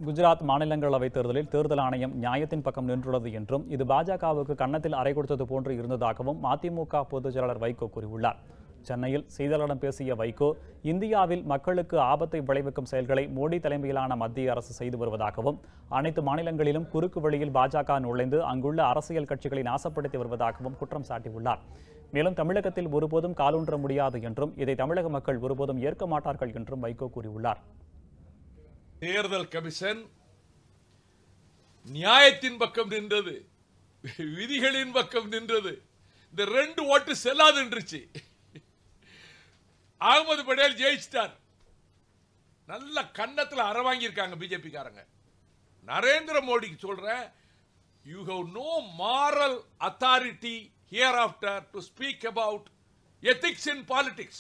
குஜராத் மாநிலங்களவை தேர்தலில் தேர்தல் ஆணையம் நியாயத்தின் பக்கம் நின்றுள்ளது என்றும் இது பாஜகவுக்கு கன்னத்தில் அறை கொடுத்தது போன்று இருந்ததாகவும் மதிமுக பொதுச் செயலாளர் வைகோ கூறியுள்ளார். சென்னையில் செய்தியாளர்களிடம் பேசிய வைகோ, இந்தியாவில் மக்களுக்கு ஆபத்தை விளைவிக்கும் செயல்களை மோடி தலைமையிலான மத்திய அரசு செய்து வருவதாகவும், அனைத்து மாநிலங்களிலும் குறுக்கு வழியில் பாஜக நுழைந்து அங்குள்ள அரசியல் கட்சிகளை நாசப்படுத்தி வருவதாகவும் குற்றம் சாட்டியுள்ளார். மேலும் தமிழகத்தில் ஒருபோதும் காலூன்ற முடியாது என்றும், இதை தமிழக மக்கள் ஒருபோதும் ஏற்க மாட்டார்கள் என்றும் வைகோ கூறியுள்ளார். தேர்தல் கமிஷன் நியாயத்தின் பக்கம் நின்றது, விதிகளின் பக்கம் நின்றது. இந்த ரெண்டு ஓட்டு செல்லாது என்றுச்சு. அகமது படேல் ஜெயிச்சிட்டார். நல்ல கன்னத்தில் அற வாங்கியிருக்காங்க பிஜேபி காரங்க. நரேந்திர மோடிக்கு சொல்றேன், you have no moral authority hereafter to speak about ethics in politics.